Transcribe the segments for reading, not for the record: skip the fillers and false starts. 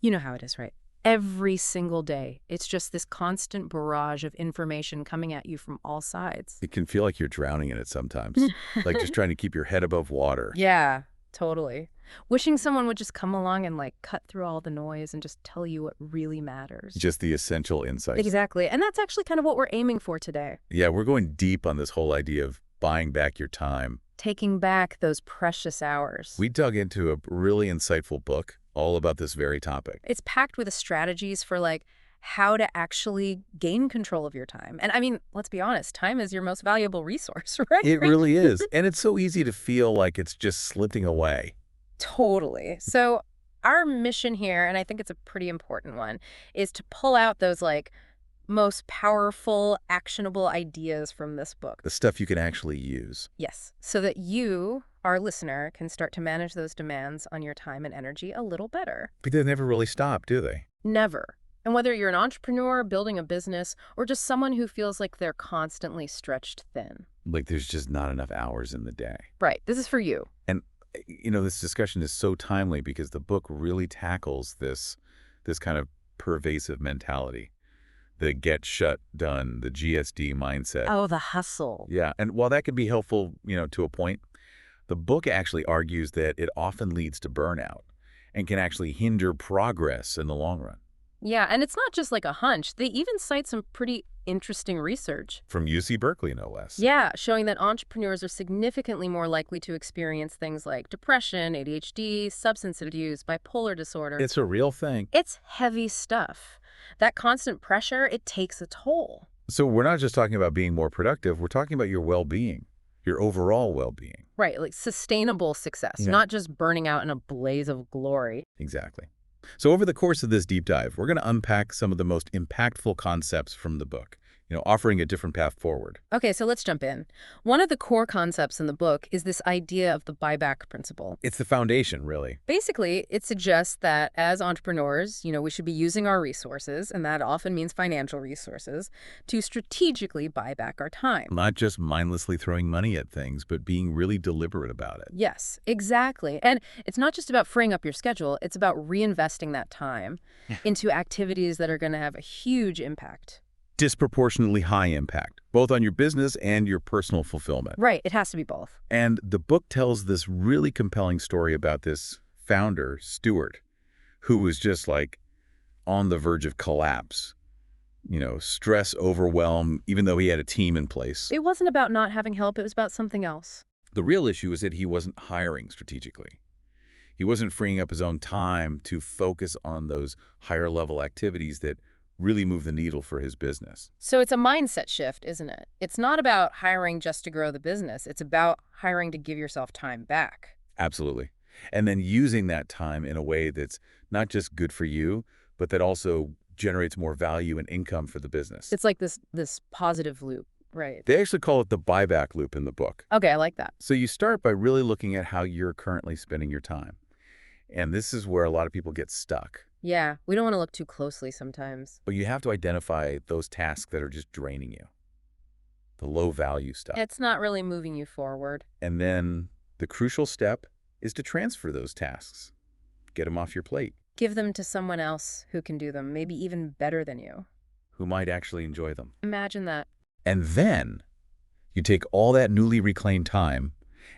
You know how it is, right? Every single day, it's just this constant barrage of information coming at you from all sides. It can feel like you're drowning in it sometimes, like just trying to keep your head above water. Yeah, totally. Wishing someone would just come along and like cut through all the noise and just tell you what really matters. Just the essential insights. Exactly. And that's actually kind of what we're aiming for today. Yeah, we're going deep on this whole idea of buying back your time. Taking back those precious hours. We dug into a really insightful book all about this very topic. It's packed with strategies for like how to actually gain control of your time. And I mean, let's be honest, time is your most valuable resource, right? It really is. And it's so easy to feel like it's just slipping away. Totally. So our mission here, and I think it's a pretty important one, is to pull out those like most powerful, actionable ideas from this book. The stuff you can actually use. Yes. So that you, our listener, can start to manage those demands on your time and energy a little better. But they never really stop, do they? Never. And whether you're an entrepreneur, building a business, or just someone who feels like they're constantly stretched thin. Like there's just not enough hours in the day. Right. This is for you. And, this discussion is so timely because the book really tackles this kind of pervasive mentality. The get shut done, the GSD mindset. Oh, the hustle. Yeah. And while that can be helpful, to a point, the book actually argues that it often leads to burnout and can actually hinder progress in the long run. Yeah, and it's not just like a hunch. They even cite some pretty interesting research. From UC Berkeley, no less. Yeah, showing that entrepreneurs are significantly more likely to experience things like depression, ADHD, substance abuse, bipolar disorder. It's a real thing. It's heavy stuff. That constant pressure, it takes a toll. So we're not just talking about being more productive. We're talking about your well-being, your overall well-being. Right, like sustainable success, not just burning out in a blaze of glory. Exactly. So over the course of this deep dive, we're going to unpack some of the most impactful concepts from the book, offering a different path forward. Okay, so let's jump in. One of the core concepts in the book is this idea of the buyback principle. It's the foundation, really. Basically, it suggests that as entrepreneurs, we should be using our resources, and that often means financial resources, to strategically buy back our time. Not just mindlessly throwing money at things, but being really deliberate about it. Yes, exactly. And it's not just about freeing up your schedule, it's about reinvesting that time into activities that are going to have a huge impact. Disproportionately high impact, both on your business and your personal fulfillment. Right, it has to be both. And the book tells this really compelling story about this founder, Stuart, who was just like on the verge of collapse. Stress, overwhelm, even though he had a team in place. It wasn't about not having help, it was about something else. The real issue is that he wasn't hiring strategically. He wasn't freeing up his own time to focus on those higher level activities that really move the needle for his business. So it's a mindset shift, isn't it? It's not about hiring just to grow the business. It's about hiring to give yourself time back. Absolutely. And then using that time in a way that's not just good for you, but that also generates more value and income for the business. It's like this positive loop, right? They actually call it the buyback loop in the book. Okay, I like that. So you start by really looking at how you're currently spending your time. And this is where a lot of people get stuck. Yeah, we don't want to look too closely sometimes. But you have to identify those tasks that are just draining you. The low value stuff. It's not really moving you forward. And then the crucial step is to transfer those tasks. Get them off your plate. Give them to someone else who can do them, maybe even better than you. Who might actually enjoy them. Imagine that. And then you take all that newly reclaimed time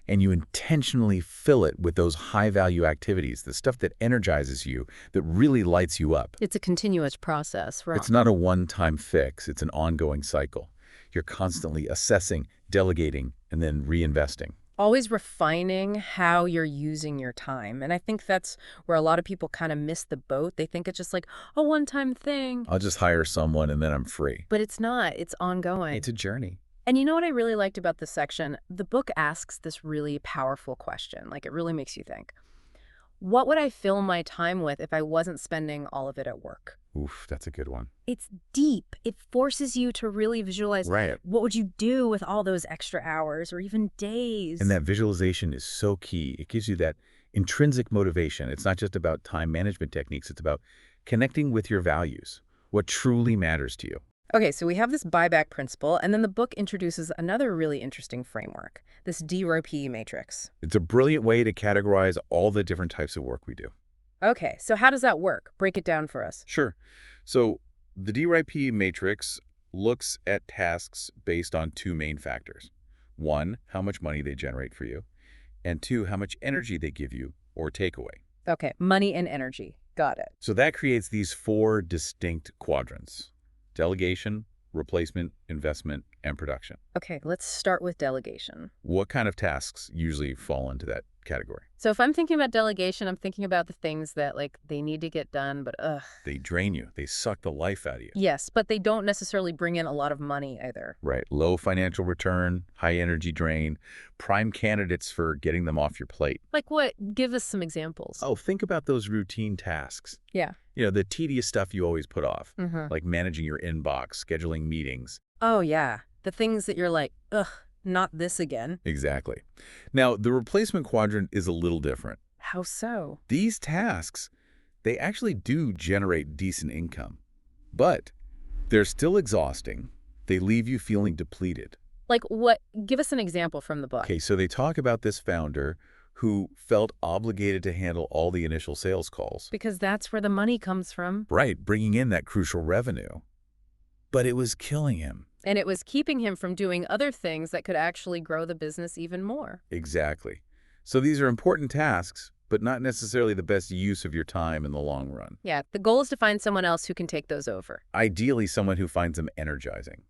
and you intentionally fill it with those high-value activities, the stuff that energizes you, that really lights you up. It's a continuous process, right? It's not a one-time fix. It's an ongoing cycle. You're constantly assessing, delegating, and then reinvesting. Always refining how you're using your time. And I think that's where a lot of people kind of miss the boat. They think it's just like a one-time thing. I'll just hire someone and then I'm free. But it's not. It's ongoing. It's a journey. And you know what I really liked about this section? The book asks this really powerful question. Like, it really makes you think. What would I fill my time with if I wasn't spending all of it at work? Oof, that's a good one. It's deep. It forces you to really visualize what would you do with all those extra hours or even days. And that visualization is so key. It gives you that intrinsic motivation. It's not just about time management techniques. It's about connecting with your values, what truly matters to you. Okay, so we have this buyback principle, and then the book introduces another really interesting framework, this DRP matrix. It's a brilliant way to categorize all the different types of work we do. Okay, so how does that work? Break it down for us. Sure. So the DRIP matrix looks at tasks based on two main factors. One, how much money they generate for you, and two, how much energy they give you or take away. Okay, money and energy. Got it. So that creates these four distinct quadrants: delegation, replacement, investment, and production. Okay, let's start with delegation. What kind of tasks usually fall into that category? So if I'm thinking about delegation, I'm thinking about the things that, they need to get done, but They drain you. They suck the life out of you. Yes, but they don't necessarily bring in a lot of money either. Right. Low financial return, high energy drain, prime candidates for getting them off your plate. Like what? Give us some examples. Oh, think about those routine tasks. Yeah. The tedious stuff you always put off, Mm-hmm. like managing your inbox, scheduling meetings. Oh, yeah. The things that you're like, ugh, not this again. Exactly. Now, the replacement quadrant is a little different. How so? These tasks, they actually do generate decent income, but they're still exhausting. They leave you feeling depleted. Like what? Give us an example from the book. Okay, so they talk about this founder who felt obligated to handle all the initial sales calls. Because that's where the money comes from. Right, bringing in that crucial revenue. But it was killing him. And it was keeping him from doing other things that could actually grow the business even more. Exactly. So these are important tasks, but not necessarily the best use of your time in the long run. Yeah, the goal is to find someone else who can take those over. Ideally, someone who finds them energizing.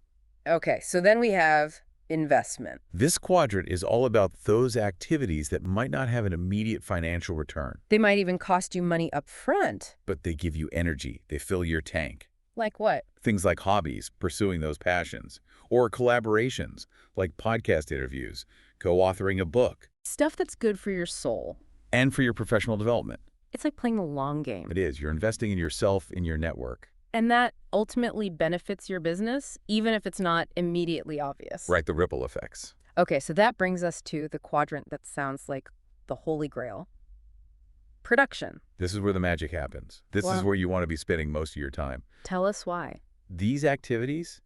Okay, so then we have investment. This quadrant is all about those activities that might not have an immediate financial return, They might even cost you money up front. but they give you energy. They fill your tank. Like what? Things like hobbies, pursuing those passions, or collaborations, like podcast interviews, co-authoring a book, Stuff that's good for your soul. and for your professional development. It's like playing the long game. It is. You're investing in yourself, in your network. And that ultimately benefits your business, even if it's not immediately obvious. Right, the ripple effects. Okay, so that brings us to the quadrant that sounds like the holy grail. Production. This is where the magic happens. This is Wow. where you want to be spending most of your time. Tell us why. These activities,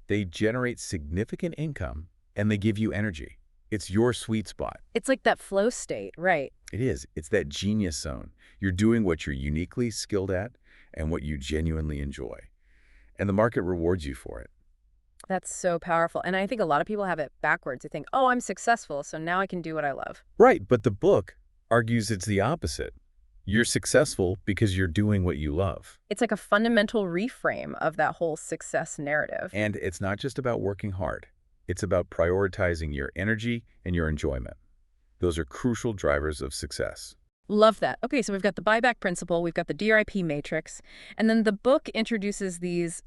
they generate significant income, and they give you energy. It's your sweet spot. It's like that flow state, right? It is. It's that genius zone. You're doing what you're uniquely skilled at and what you genuinely enjoy. And the market rewards you for it. That's so powerful. And I think a lot of people have it backwards. They think, oh, I'm successful, so now I can do what I love. Right, but the book argues it's the opposite. You're successful because you're doing what you love. It's like a fundamental reframe of that whole success narrative. And it's not just about working hard. It's about prioritizing your energy and your enjoyment. Those are crucial drivers of success. Love that. Okay, so we've got the buyback principle, we've got the DRIP matrix, and then the book introduces these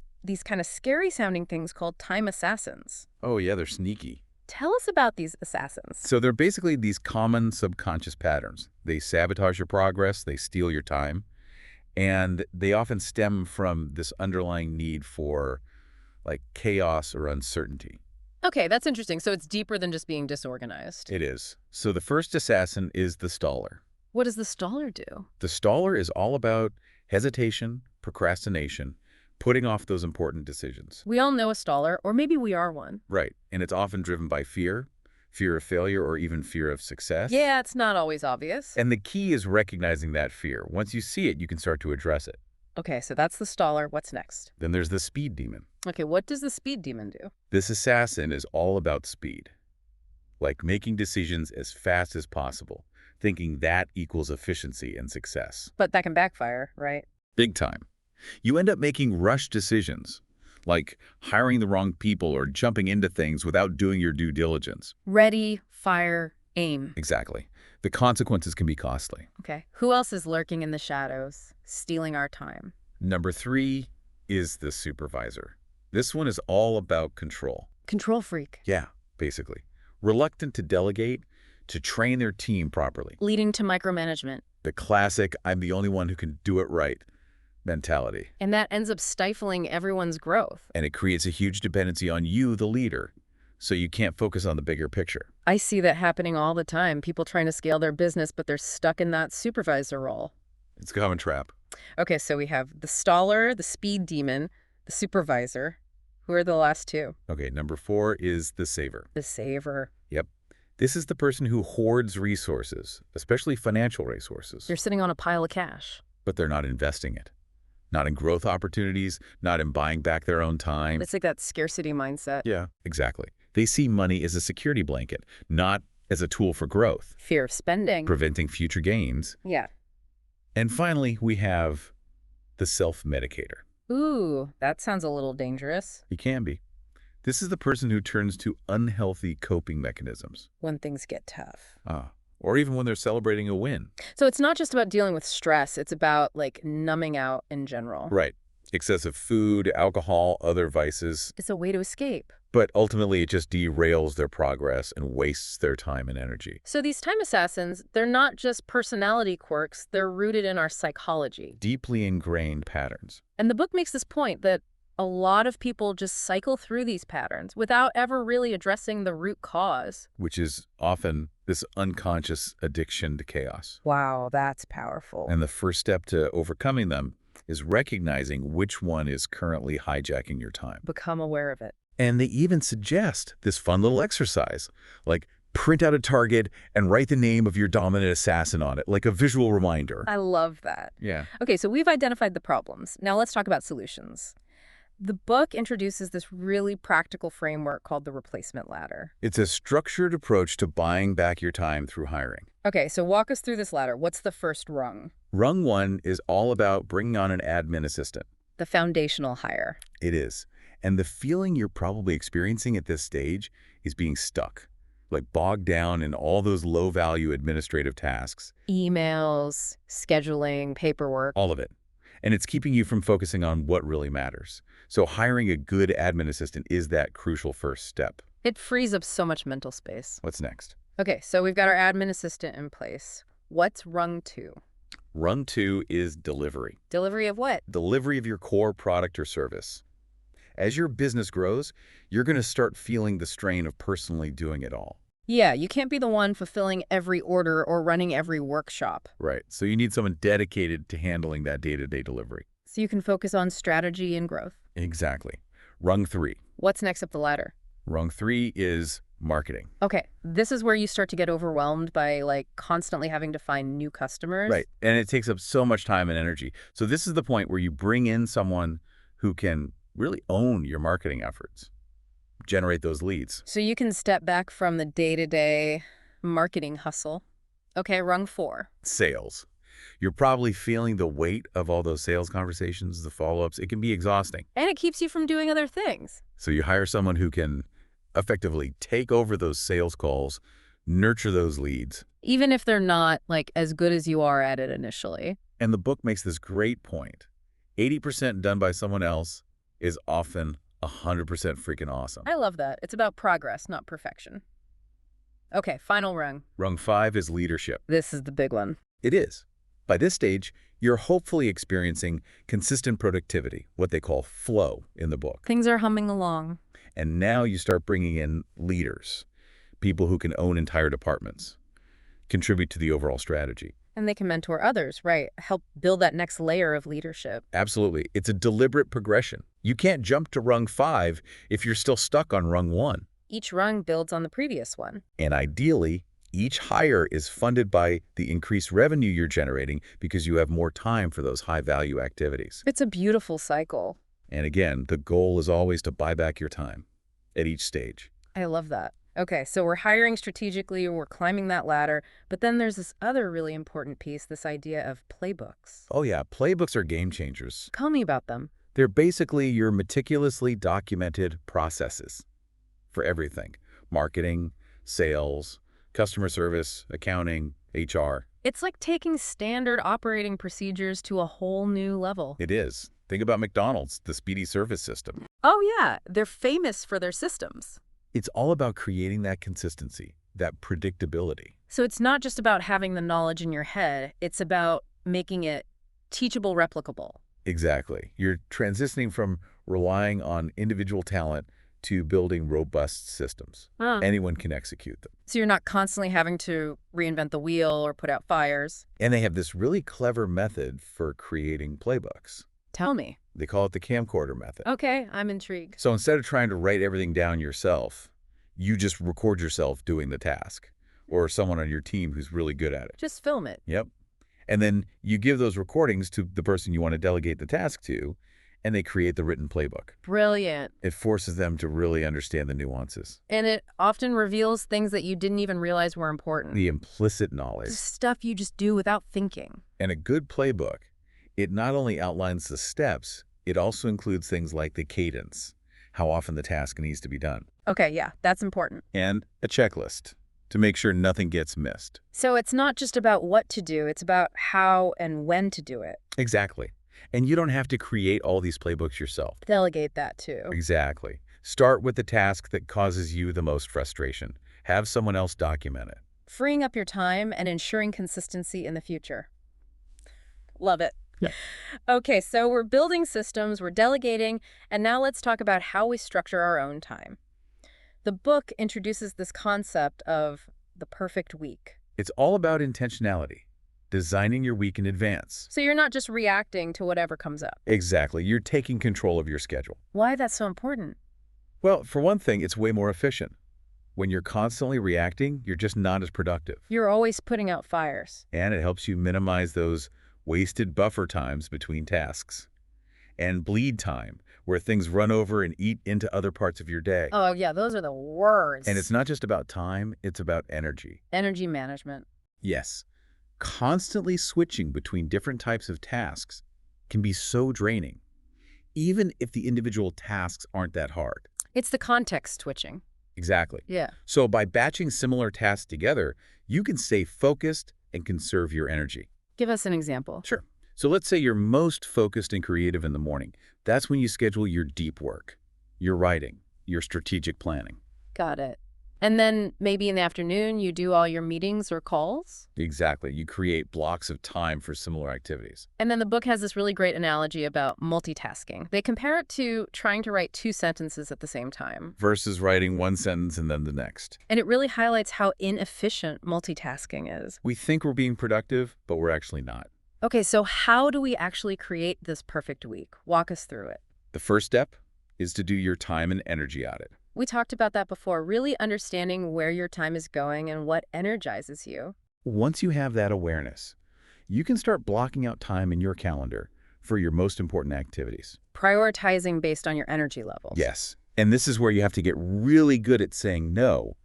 kind of scary sounding things called time assassins. Oh yeah, they're sneaky. Tell us about these assassins. So they're basically these common subconscious patterns. They sabotage your progress, they steal your time, and they often stem from this underlying need for chaos or uncertainty. Okay, that's interesting. So it's deeper than just being disorganized. It is. So the first assassin is the staller. What does the staller do? The staller is all about hesitation, procrastination, putting off those important decisions. We all know a staller, or maybe we are one. Right. And it's often driven by fear of failure, or even fear of success. Yeah, it's not always obvious. And the key is recognizing that fear. Once you see it, you can start to address it. Okay, so that's the staller. What's next? Then there's the speed demon. Okay, what does the speed demon do? This assassin is all about speed, like making decisions as fast as possible, thinking that equals efficiency and success. But that can backfire, right? Big time. You end up making rushed decisions, like hiring the wrong people or jumping into things without doing your due diligence. Ready, fire, aim. Exactly. The consequences can be costly. Okay, who else is lurking in the shadows, stealing our time? Number 3 is the supervisor. This one is all about control. Control freak. Yeah, basically. Reluctant to delegate, to train their team properly. Leading to micromanagement. The classic, I'm the only one who can do it right mentality. And that ends up stifling everyone's growth. And it creates a huge dependency on you, the leader, so you can't focus on the bigger picture. I see that happening all the time. People trying to scale their business, but they're stuck in that supervisor role. It's a common trap. Okay, so we have the staller, the speed demon, the supervisor. Who are the last two? Okay, number 4 is the saver. The saver. Yep. This is the person who hoards resources, especially financial resources. They're sitting on a pile of cash. but they're not investing it. Not in growth opportunities, not in buying back their own time. It's like that scarcity mindset. Yeah, exactly. They see money as a security blanket, not as a tool for growth, Fear of spending. preventing future gains. Yeah. And finally, we have the self-medicator. Ooh, that sounds a little dangerous. He can be. This is the person who turns to unhealthy coping mechanisms. When things get tough. Or even when they're celebrating a win. So it's not just about dealing with stress. It's about, like, numbing out in general. Right. Excessive food, alcohol, other vices. It's a way to escape. But ultimately, it just derails their progress and wastes their time and energy. So these time assassins, they're not just personality quirks. They're rooted in our psychology. Deeply ingrained patterns. And the book makes this point that a lot of people just cycle through these patterns without ever really addressing the root cause. Which is often this unconscious addiction to chaos. Wow, that's powerful. And the first step to overcoming them is recognizing which one is currently hijacking your time. Become aware of it. And they even suggest this fun little exercise, like print out a target and write the name of your dominant assassin on it, like a visual reminder. I love that. Yeah. Okay, so we've identified the problems. Now let's talk about solutions. The book introduces this really practical framework called the replacement ladder. It's a structured approach to buying back your time through hiring. Okay, so walk us through this ladder. What's the first rung? Rung 1 is all about bringing on an admin assistant. The foundational hire. It is. And the feeling you're probably experiencing at this stage is being stuck, like bogged down in all those low-value administrative tasks. Emails, scheduling, paperwork. All of it. And it's keeping you from focusing on what really matters. So hiring a good admin assistant is that crucial first step. It frees up so much mental space. What's next? Okay, so we've got our admin assistant in place. What's rung 2? Rung 2 is delivery. Delivery of what? Delivery of your core product or service. As your business grows, you're going to start feeling the strain of personally doing it all. Yeah, you can't be the one fulfilling every order or running every workshop. Right. So you need someone dedicated to handling that day-to-day delivery. So you can focus on strategy and growth. Exactly. Rung 3. What's next up the ladder? Rung 3 is marketing. Okay, this is where you start to get overwhelmed by, like, constantly having to find new customers. Right. And it takes up so much time and energy. So this is the point where you bring in someone who can really own your marketing efforts, generate those leads. So you can step back from the day-to-day marketing hustle. Okay, rung 4. Sales. You're probably feeling the weight of all those sales conversations, the follow-ups. It can be exhausting. And it keeps you from doing other things. So you hire someone who can effectively take over those sales calls, nurture those leads. Even if they're not, like, as good as you are at it initially. And the book makes this great point. 80% done by someone else is often 100% freaking awesome. I love that. It's about progress, not perfection. Okay, final rung. Rung 5 is leadership. This is the big one. It is. By this stage, you're hopefully experiencing consistent productivity, what they call flow in the book. Things are humming along. And now you start bringing in leaders, people who can own entire departments, contribute to the overall strategy. And they can mentor others, right? Help build that next layer of leadership. Absolutely. It's a deliberate progression. You can't jump to rung 5 if you're still stuck on rung 1. Each rung builds on the previous one. And ideally, each hire is funded by the increased revenue you're generating because you have more time for those high-value activities. It's a beautiful cycle. And again, the goal is always to buy back your time at each stage. I love that. Okay, so we're hiring strategically, we're climbing that ladder, but then there's this other really important piece, this idea of playbooks. Oh yeah, playbooks are game changers. Tell me about them. They're basically your meticulously documented processes for everything. Marketing, sales, customer service, accounting, HR. It's like taking standard operating procedures to a whole new level. It is. Think about McDonald's, the speedy service system. Oh yeah, they're famous for their systems. It's all about creating that consistency, that predictability. So it's not just about having the knowledge in your head, it's about making it teachable, replicable. Exactly. You're transitioning from relying on individual talent to building robust systems. Anyone can execute them. So you're not constantly having to reinvent the wheel or put out fires. And they have this really clever method for creating playbooks. Tell me. They call it the camcorder method. Okay, I'm intrigued. So instead of trying to write everything down yourself, you just record yourself doing the task, or someone on your team who's really good at it. Just film it. Yep. And then you give those recordings to the person you want to delegate the task to, and they create the written playbook. Brilliant. It forces them to really understand the nuances. And it often reveals things that you didn't even realize were important. The implicit knowledge. The stuff you just do without thinking. And a good playbook, it not only outlines the steps, it also includes things like the cadence, how often the task needs to be done. Okay, yeah, that's important. And a checklist to make sure nothing gets missed. So it's not just about what to do, it's about how and when to do it. Exactly. And you don't have to create all these playbooks yourself. Delegate that too. Exactly. Start with the task that causes you the most frustration. Have someone else document it. Freeing up your time and ensuring consistency in the future. Love it. Yeah. Okay, so we're building systems, we're delegating, and now let's talk about how we structure our own time. The book introduces this concept of the perfect week. It's all about intentionality, designing your week in advance. So you're not just reacting to whatever comes up. Exactly. You're taking control of your schedule. Why that's so important? Well, for one thing, it's way more efficient. When you're constantly reacting, you're just not as productive. You're always putting out fires. And it helps you minimize those wasted buffer times between tasks. And bleed time, where things run over and eat into other parts of your day. Oh, yeah, those are the words. And it's not just about time, it's about energy. Energy management. Yes. Constantly switching between different types of tasks can be so draining, even if the individual tasks aren't that hard. It's the context switching. Exactly. Yeah. So by batching similar tasks together, you can stay focused and conserve your energy. Give us an example. Sure. So let's say you're most focused and creative in the morning. That's when you schedule your deep work, your writing, your strategic planning. Got it. And then maybe in the afternoon, you do all your meetings or calls? Exactly. You create blocks of time for similar activities. And then the book has this really great analogy about multitasking. They compare it to trying to write 2 sentences at the same time. Versus writing one sentence and then the next. And it really highlights how inefficient multitasking is. We think we're being productive, but we're actually not. Okay, so how do we actually create this perfect week? Walk us through it. The first step is to do your time and energy audit. We talked about that before, really understanding where your time is going and what energizes you. Once you have that awareness, you can start blocking out time in your calendar for your most important activities. Prioritizing based on your energy levels. Yes. And this is where you have to get really good at saying no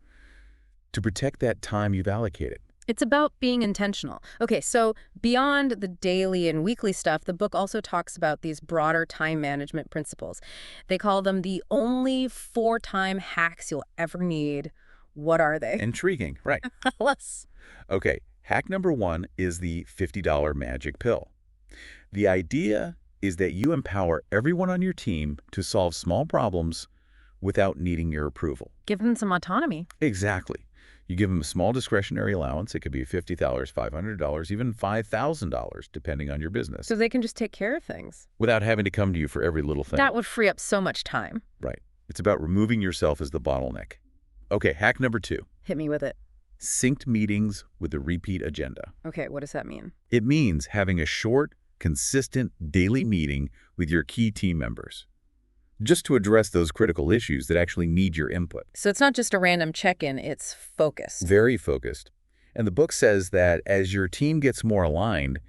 to protect that time you've allocated. It's about being intentional. Okay, so beyond the daily and weekly stuff, the book also talks about these broader time management principles. They call them the only 4 time hacks you'll ever need. What are they? Intriguing, right? Tell us. Okay, hack number 1 is the $50 magic pill. The idea is that you empower everyone on your team to solve small problems without needing your approval. Give them some autonomy. Exactly. You give them a small discretionary allowance. It could be $50, $500, even $5,000, depending on your business. So they can just take care of things. Without having to come to you for every little thing. That would free up so much time. Right. It's about removing yourself as the bottleneck. Okay, hack number 2. Hit me with it. Synced meetings with a repeat agenda. Okay, what does that mean? It means having a short, consistent daily meeting with your key team members, just to address those critical issues that actually need your input. So it's not just a random check-in, it's focused. Very focused. And the book says that as your team gets more aligned,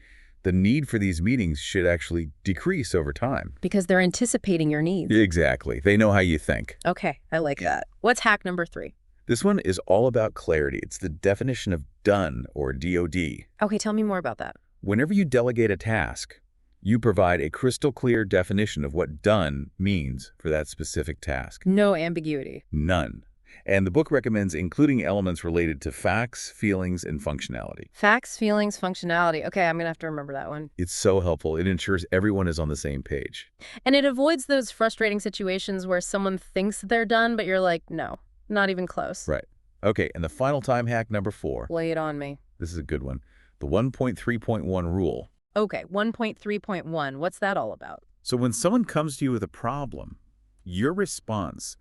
the need for these meetings should actually decrease over time. Because they're anticipating your needs. Exactly. They know how you think. Okay, I like that. What's hack number 3? This one is all about clarity. It's the definition of done, or DOD. Okay, tell me more about that. Whenever you delegate a task, you provide a crystal clear definition of what done means for that specific task. No ambiguity. None. And the book recommends including elements related to facts, feelings, and functionality. Facts, feelings, functionality. Okay, I'm going to have to remember that one. It's so helpful. It ensures everyone is on the same page. And it avoids those frustrating situations where someone thinks they're done, but you're like, no, not even close. Right. Okay, and the final time hack number 4. Lay it on me. This is a good one. The 1.3.1 rule. Okay, 1.3.1. What's that all about? So when someone comes to you with a problem, your response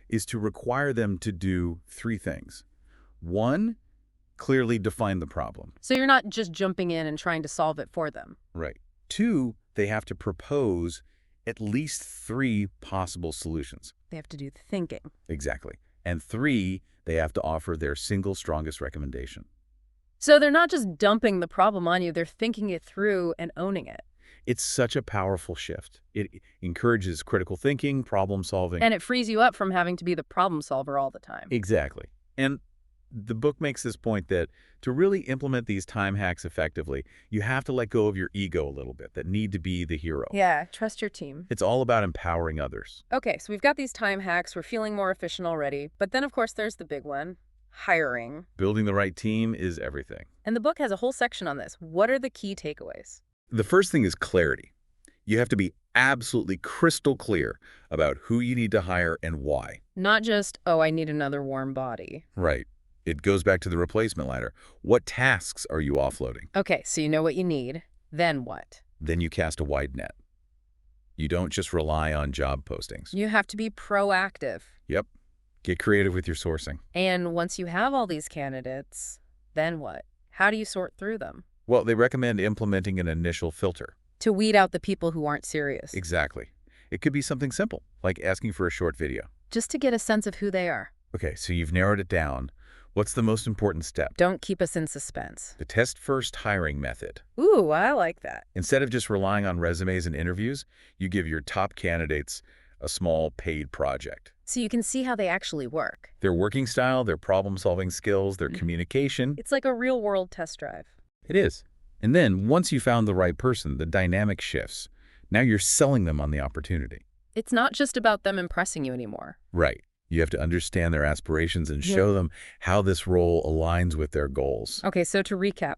is to require them to do 3 things. 1, clearly define the problem. So you're not just jumping in and trying to solve it for them. Right. 2, they have to propose at least 3 possible solutions. They have to do the thinking. Exactly. And 3, they have to offer their single strongest recommendation. So they're not just dumping the problem on you, they're thinking it through and owning it. It's such a powerful shift. It encourages critical thinking, problem solving. And it frees you up from having to be the problem solver all the time. Exactly. And the book makes this point that to really implement these time hacks effectively, you have to let go of your ego a little bit, that need to be the hero. Yeah, trust your team. It's all about empowering others. Okay, so we've got these time hacks. We're feeling more efficient already. But then, of course, there's the big one, hiring. Building the right team is everything. And the book has a whole section on this. What are the key takeaways? The first thing is clarity. You have to be absolutely crystal clear about who you need to hire and why. Not just, oh, I need another warm body. Right. It goes back to the replacement ladder. What tasks are you offloading? Okay, so you know what you need. Then what? Then you cast a wide net. You don't just rely on job postings. You have to be proactive. Yep. Get creative with your sourcing. And once you have all these candidates, then what? How do you sort through them? Well, they recommend implementing an initial filter. To weed out the people who aren't serious. Exactly. It could be something simple, like asking for a short video. Just to get a sense of who they are. Okay, so you've narrowed it down. What's the most important step? Don't keep us in suspense. The test-first hiring method. Ooh, I like that. Instead of just relying on resumes and interviews, you give your top candidates a small paid project. So you can see how they actually work. Their working style, their problem-solving skills, their communication. It's like a real-world test drive. It is. And then, once you found the right person, the dynamic shifts. Now you're selling them on the opportunity. It's not just about them impressing you anymore. Right. You have to understand their aspirations and show them how this role aligns with their goals. Okay, so to recap,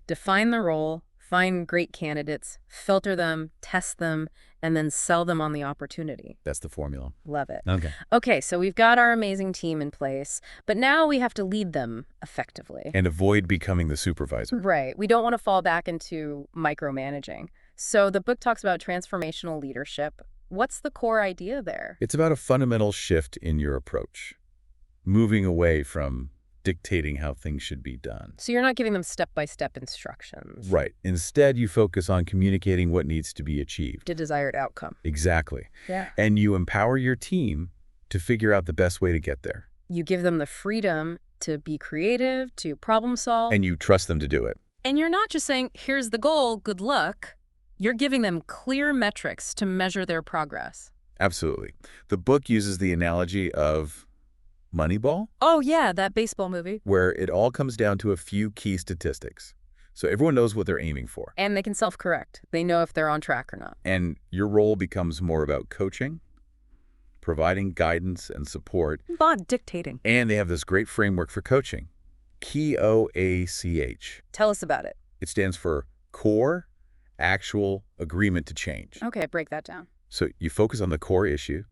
define the role, find great candidates, filter them, test them, and then sell them on the opportunity. That's the formula. Love it. Okay. Okay, so we've got our amazing team in place, but now we have to lead them effectively. And avoid becoming the supervisor. Right. We don't want to fall back into micromanaging. So the book talks about transformational leadership. What's the core idea there? It's about a fundamental shift in your approach. Moving away from dictating how things should be done. So you're not giving them step-by-step instructions. Right. Instead, you focus on communicating what needs to be achieved. The desired outcome. Exactly. Yeah. And you empower your team to figure out the best way to get there. You give them the freedom to be creative, to problem solve. And you trust them to do it. And you're not just saying, here's the goal, good luck. You're giving them clear metrics to measure their progress. Absolutely. The book uses the analogy of Moneyball. Oh, yeah, that baseball movie. Where it all comes down to a few key statistics. So everyone knows what they're aiming for. And they can self-correct. They know if they're on track or not. And your role becomes more about coaching, providing guidance and support. Not dictating. And they have this great framework for coaching, KOACH. Tell us about it. It stands for Core Actual Agreement to Change. Okay, break that down. So you focus on the core issue,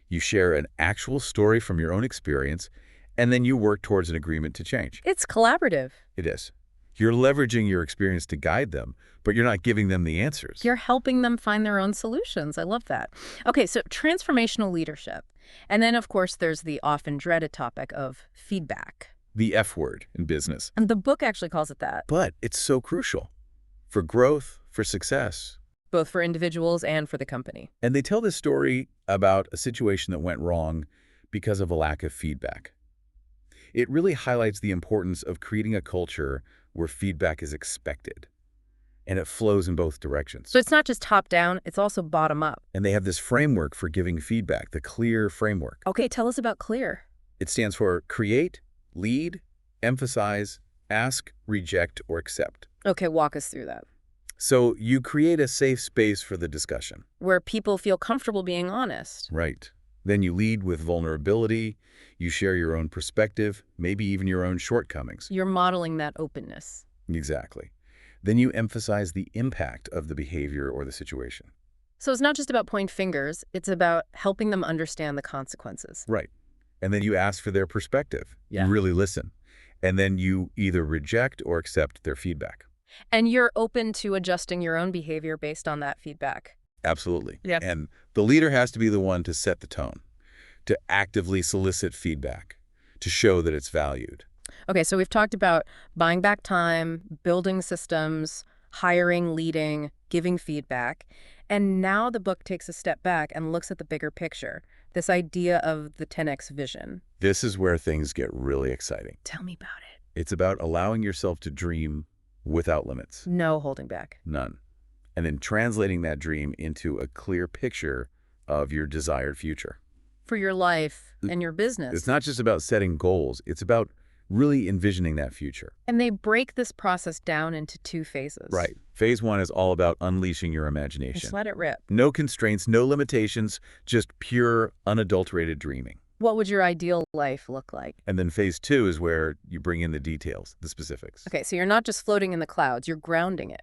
you share an actual story from your own experience, and then you work towards an agreement to change. It's collaborative. It is. You're leveraging your experience to guide them, but you're not giving them the answers. You're helping them find their own solutions. I love that. Okay, so transformational leadership. And then, of course, there's the often dreaded topic of feedback. The F word in business. And the book actually calls it that. But it's so crucial for growth, for success. Both for individuals and for the company. And they tell this story about a situation that went wrong because of a lack of feedback. It really highlights the importance of creating a culture where feedback is expected. And it flows in both directions. So it's not just top down, it's also bottom up. And they have this framework for giving feedback, the CLEAR framework. Okay, tell us about CLEAR. It stands for create, lead, emphasize, ask, reject, or accept. Okay, walk us through that. So you create a safe space for the discussion. Where people feel comfortable being honest. Right. Then you lead with vulnerability. You share your own perspective, maybe even your own shortcomings. You're modeling that openness. Exactly. Then you emphasize the impact of the behavior or the situation. So it's not just about pointing fingers, it's about helping them understand the consequences. Right. And then you ask for their perspective. Yeah. You really listen. And then you either reject or accept their feedback. And you're open to adjusting your own behavior based on that feedback. Absolutely. Yeah. And the leader has to be the one to set the tone, to actively solicit feedback, to show that it's valued. Okay, so we've talked about buying back time, building systems, hiring, leading, giving feedback. And now the book takes a step back and looks at the bigger picture, this idea of the 10X vision. This is where things get really exciting. Tell me about it. It's about allowing yourself to dream without limits. No holding back. None. And then translating that dream into a clear picture of your desired future. For your life and your business. It's not just about setting goals. It's about really envisioning that future. And they break this process down into 2 phases. Right. Phase 1 is all about unleashing your imagination. Just let it rip. No constraints, no limitations, just pure, unadulterated dreaming. What would your ideal life look like? And then phase 2 is where you bring in the details, the specifics. Okay, so you're not just floating in the clouds, you're grounding it.